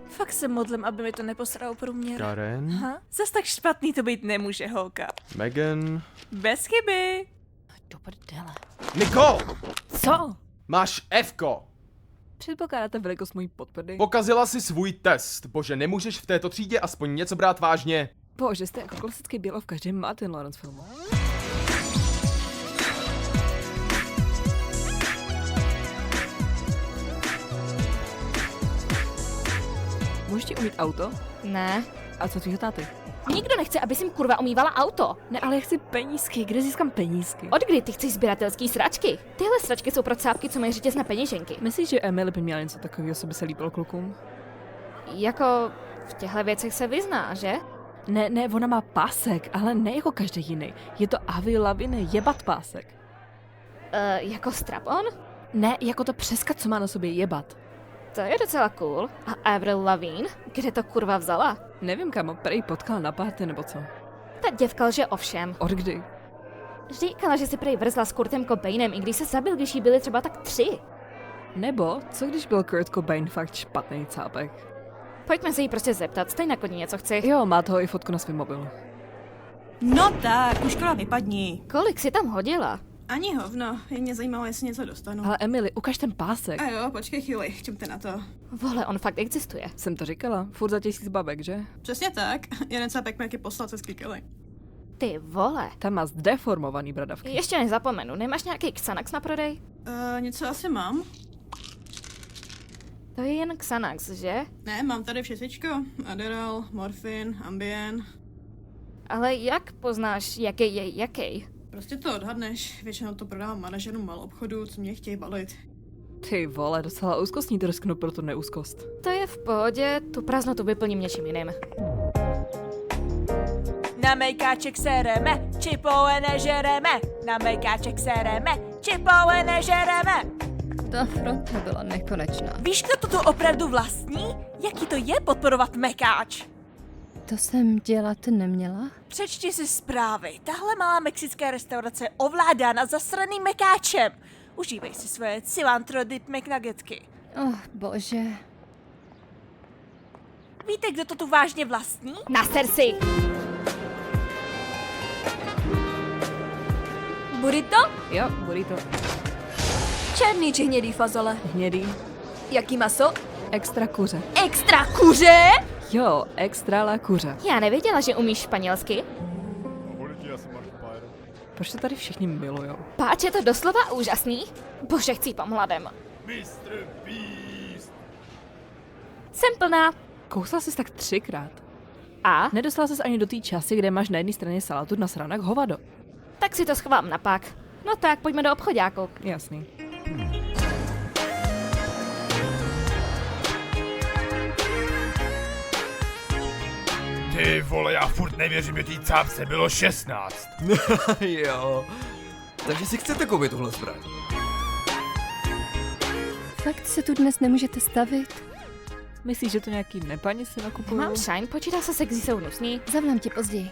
Fakt se modlím, aby mi to neposral průměr. Karen, Aha, zas tak špatný to být nemůže, holka. Megan. Bez chyby. Do prdele. Nicole! Co? Máš Fko! Předpokládáte velikost mojí podprdy? Pokazila si svůj test. Bože, nemůžeš v této třídě aspoň něco brát vážně? Bože, jste jako klasický bělo v každém Martin Lawrence filmu. Můžeš ti umít auto? Ne. A co tvýho táty? Nikdo nechce, aby jim kurva umývala auto. Ne, ale já chci penízky. Kde získám penízky? Od kdy ty chceš sběratelský sračky? Tyhle sračky jsou pro cápky, co mají řetěz na peněženky. Myslíš, že Emily by měla něco takového, co by se líbilo klukům? Jako v těchto věcech se vyzná, že? Ne, ona má pásek, ale ne jako každý jiný. Je to Avril Lavigne jebat pásek. Jako strap-on? Ne, jako to přeska, co má na sobě jebat. To je docela cool. A Avril Lavigne? Kde to kurva vzala? Nevím, kam prý potkal na párty nebo co. Ta děvka lže ovšem. Od kdy? Říkala, že si prej vrzla s Kurtem Cobainem, i když se zabil, když jí byly třeba tak 3. Nebo, co když byl Kurt Cobain fakt špatný cápek? Pojďme se jí prostě zeptat, stejně jako něco chci. Jo, má toho i fotku na svém mobilu. No tak, už škola vypadni. Kolik si tam hodila? Ani hovno, jen mě zajímalo, jestli něco dostanu. Ale Emily, ukaž ten pásek. A jo, počkej chvíli, čumte na to. Vole, on fakt existuje. Jsem to říkala, furt za 1000 babek, že? Přesně tak, jeden cápek mi jaký poslal cez kikely. Ty vole. Tam má zdeformovaný bradavky. Ještě nezapomenu, nemáš nějaký Xanax na prodej? Něco asi mám. To je jen Xanax, že? Ne, mám tady všecičko. Adderall, morfin, Ambien. Ale jak poznáš, jaký je jaký? Prostě to odhadneš, většinou to prodávám manažerům malobchodu, co mě chtějí balit. Ty vole, docela úzkostní trsknu pro tu neúzkost. To je v pohodě, tu prázdnotu vyplním něčím jiným. Na mejkáček sereme, čipoue nežereme. Na mejkáček sereme, čipoue nežereme. Ta fronta byla nekonečná. Víš, kdo to tu opravdu vlastní? Jaký to je podporovat mekáč? To jsem dělat neměla? Přečti si zprávy. Tahle malá mexická restaurace je ovládána zasraným mekáčem. Užívej si svoje cilantro dip McNuggetky. Oh, bože. Víte, kdo to tu vážně vlastní? Naser si! Burrito? Jo, burrito. Černý či hnědý fazole? Hnědý. Jaký maso? Extra kuře. Extra kuře? Jo, extra la kuře. Já nevěděla, že umíš španělsky. Proč to tady všichni milujou? Páč, je to doslova úžasný. Bože, chcípám hladem. Jsem plná. Kousla jsi tak 3krát. A? Nedostala ses ani do té časy, kde máš na jedné straně salátu nasranou jak hovado. Tak si to schovám na pak. No tak, pojďme do obchodáku. Jasný. Ty vole, já furt nevěřím, že té cápce bylo 16. Jo. Takže si chcete koupit tuhle zbraň? Fakt se tu dnes nemůžete stavit? Myslíš, že to nějaký nepani si nakupují? Mám shine, počítá se sexy, jsou hnusný. Zavolám ti později.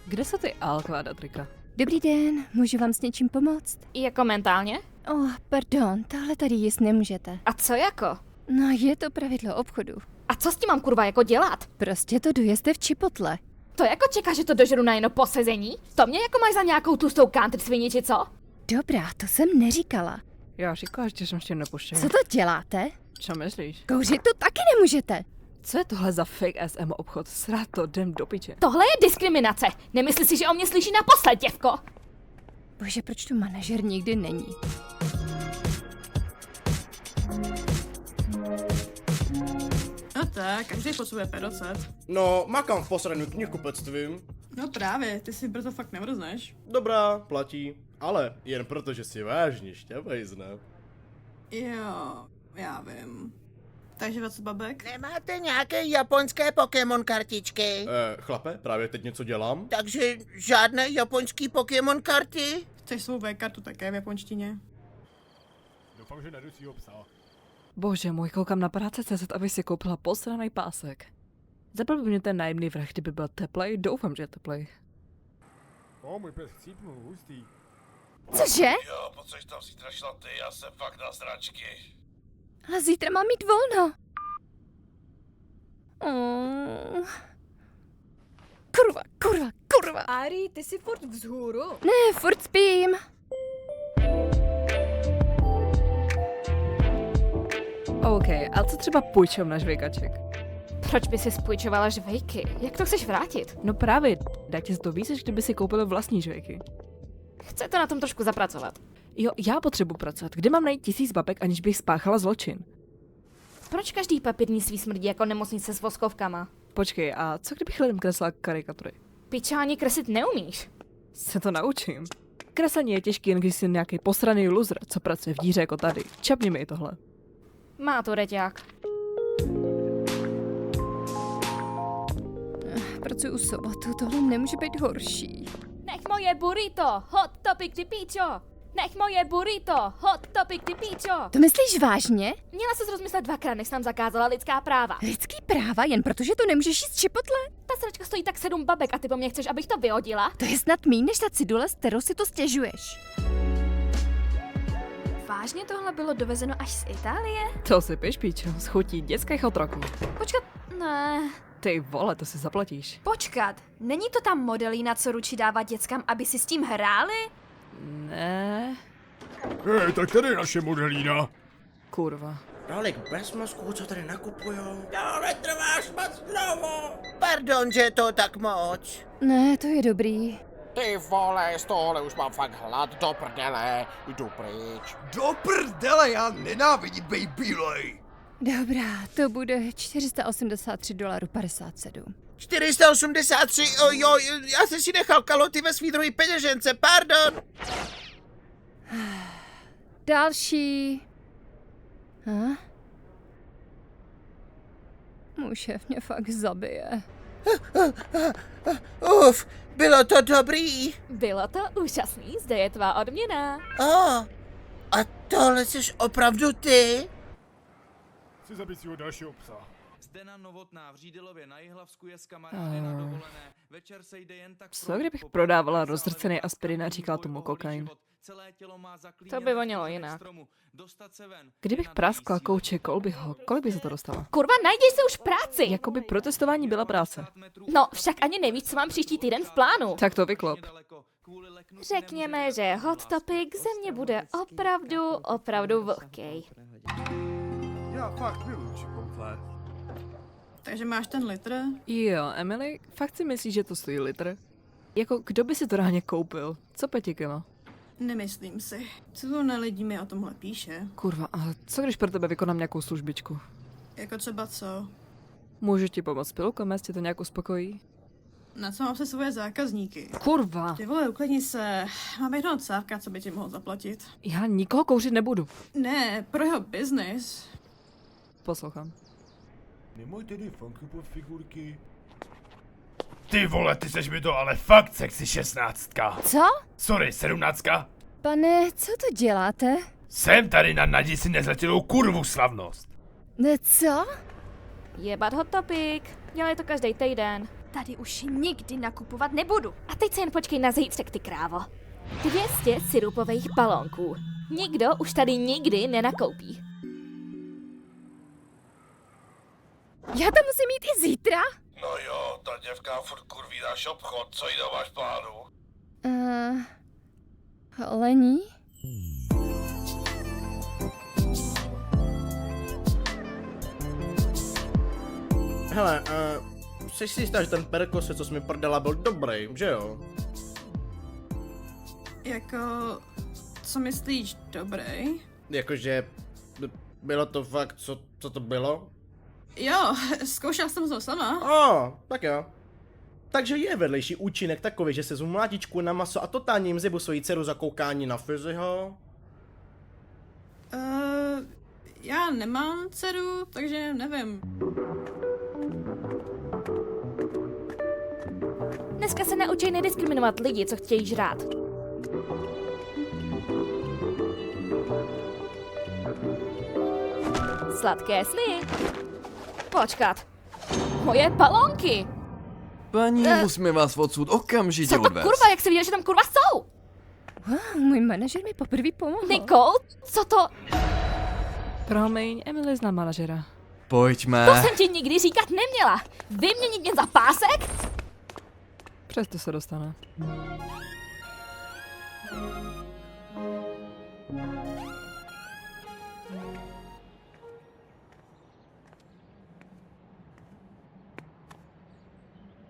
Kde jsou ty alkváda trika? Dobrý den, můžu vám s něčím pomoct? Jako mentálně? Oh, pardon, tohle tady jíst nemůžete. A co jako? No, je to pravidlo obchodu. A co s tím mám kurva jako dělat? Prostě to dojezte v Chipotle. To jako čeká, že to dožeru na jedno posezení? To mě jako máš za nějakou tlustou country svini, či co? Dobrá, to jsem neříkala. Já říkala, že jsem ještě nepuštěl. Co to děláte? Co myslíš? Kouřit to taky nemůžete. Co je tohle za fake SM obchod? Srát to, jdem do piče. Tohle je diskriminace. Nemyslíš si, že o mě slyší naposled, děvko? Bože, proč tu manažer nikdy není? No tak, každý potřebuje pedocet. No, makám v posraným knihkupectvím. No právě, ty si brzo fakt nemrzneš. Dobrá, platí. Ale jen proto, že si vážně šťavajzne. Jo, já vím. Takže co babek? Nemáte nějaké japonské Pokémon kartičky? Chlape, právě teď něco dělám. Takže žádné japonský Pokémon karty? Chceš svou V-kartu také v japonštině? Doufám, že najdu svýho psa. Bože můj, koukám na práce.cz, aby si koupila posranej pásek. Zabil by mě ten nájemný vrah, kdyby byl teplej, doufám, že je teplej. Můj pes chcípnul, hustý. Cože? Jo, potřeš tam zítra šla ty, já jsem fakt na zračky. Ale zítra mám mít volno. Kurva. Ari, ty jsi furt vzhůru. Ne, furt spím. OK, a co třeba půjčovna žvejkaček? Proč by si spůjčovala žvejky? Jak to chceš vrátit? No právě, dá ti to víc, než kdyby si koupil vlastní žvejky. Chcete na tom trošku zapracovat. Jo, já potřebuji pracovat. Kde mám najít 1000 babek, aniž bych spáchala zločin? Proč každý papírnictví smrdí jako nemocnice s voskovkama? Počkej, a co kdybych lidem kreslila karikatury? Pičáni kreslit neumíš. Se to naučím. Kreslení je těžký, jen když jsi nějaký posraný loser, co pracuje v díře jako tady. Čapni mi i tohle. Má to reťák. Pracuji sobotu, tohle nemůže být horší. Nech moje burrito, hot topic ty píčo. Nech moje burrito, hot topic ty píčo. To myslíš vážně? Měla ses rozmyslet dvakrát, než nám zakázala lidská práva. Lidský práva, jen protože to nemůžeš jíst čipotle? Ta sračka stojí tak 7 babek a ty po mně chceš, abych to vyhodila? To je snad míň než ta cidule, s kterou si to stěžuješ. Vážně tohle bylo dovezeno až z Itálie? To si piš, píčo, z chutí dětských otroků. Počkat, ne. Ty vole, to si zaplatíš. Počkat, není to ta modelína, co ručí dávat dětskám, aby si s tím hráli? Ne, Hej, tak tady je naše modelína. kurva. Tolik bez mozků, co tady nakupujou. Ale trváš moc dlouho. Pardon, že je to tak moc. Ne, to je dobrý. Ty vole, z tohohle už mám fakt hlad, do prdele. Jdu pryč. Do prdele, já nenávidím bej bílej. Dobrá, to bude $483,57. 483, jo, já jsem si nechal kaloty ve svý druhý peněžence, pardon. Další. Můj šéf mě fakt zabije. Uf, bylo to dobrý. Bylo to úžasný, zde je tvá odměna. A tohle jsi opravdu ty? Chci zabít svého dalšího psa. Zdena Novotná v Řídilově na Jihlavsku je s kamarády na dovolené. Večer se jde jen tak Co kdybych prodávala rozrcený aspirin a říkala tomu kokain? To by vonělo jinak. Kdybych praskla kouče kolbyho, kolik by se to dostala? Kurva, najdeš si už práci! Jakoby protestování byla práce. No, však ani nevíš, co mám příští týden v plánu. Tak to vyklop. Řekněme, že hot topic země bude opravdu vlhkej. Já fakt miluji čokolád. Takže máš ten litr? Jo, Emily, fakt si myslíš, že to stojí litr? Jako, kdo by si to reálně koupil? Co 5 kilo? Nemyslím si. Co na lidí mi o tomhle píše? Kurva, a co když pro tebe vykonám nějakou službičku? Jako třeba co? Můžu ti pomoct s pilkou, jestli tě to nějak uspokojí? Na co mám se svoje zákazníky? Kurva! Ty vole, uklidni se. Mám jednoho cávka, co by ti mohl zaplatit. Já nikoho kouřit nebudu. Ne, pro jeho biznis. Poslouchám. Nemoj tedy funky pod figurky. Ty vole, ty seš mi to ale fakt sexy 16. Co? Sorry, 17. Pane, co to děláte? Jsem tady na nadí si nezletilou kurvu slavnost. Ne, co? Jebat hot topic. Dělej to každý týden. Tady už nikdy nakupovat nebudu. A teď se jen počkej na zítřek, ty krávo. 200 sirupových balónků. Nikdo už tady nikdy nenakoupí. Já to musím mít i zítra? No jo, ta děvka furt kurví náš obchod, co jí máš plánu? Holení? Hele, jsi si jistá, že ten perkose, co jsi mi prdala, byl dobrý, že jo? Jako, co myslíš, dobrý? Jakože, bylo to fakt, co to bylo? Jo, zkoušel jsem to sama. Tak jo. Takže je vedlejší účinek takový, že se z mlátičku na maso a totálně jim zjebu svoji dceru za koukání na Fizzyho? Já nemám dceru, takže nevím. Dneska se naučí nediskriminovat lidi, co chtějí žrát. Sladké sny. Počkat. Moje balónky. Paní, musíme vás odsud okamžitě Co to odvést. kurva, jak jsi viděl, že tam kurva jsou? Můj manažer mi poprvé pomohl. Nicole, co to? Promiň, Emily zná manažera. Pojďme. To jsem ti nikdy říkat neměla. Vyměnit mě za pásek? Přesto se dostane.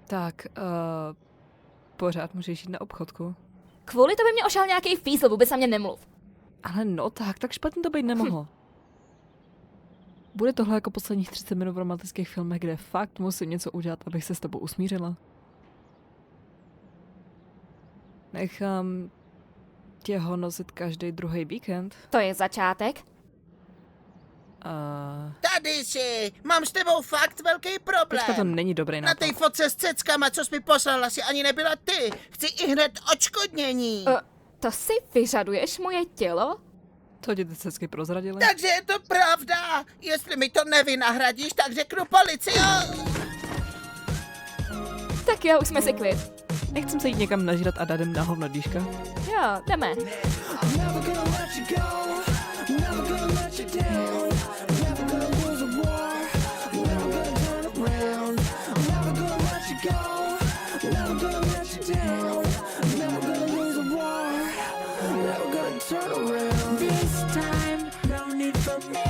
Tak, pořád můžeš jít na obchodku. Kvůli to by mě ošel nějaký fízl, vůbec na mě nemluv. Ale no tak špatně to být nemohlo. Bude tohle jako posledních 30 minut v romantických filmech, kde fakt musím něco udělat, abych se s tebou usmířila. Nechám tě ho nosit každý druhý víkend. To je začátek. Tady jsi, mám s tebou fakt velký problém. Teďka to není dobrý Na nápad. té fotce s ceckama, co jsi mi poslala, si ani nebyla ty. Chci i hned odškodnění. To si vyžaduješ moje tělo? Co ti ty cecky prozradily? Takže je to pravda. Jestli mi to nevynahradíš, tak řeknu policii. Tak jo, už jsme si klid. Nechcem se jít někam nažrat a dát jim na hovno dýška. Jo, jdeme. This time, no need for me.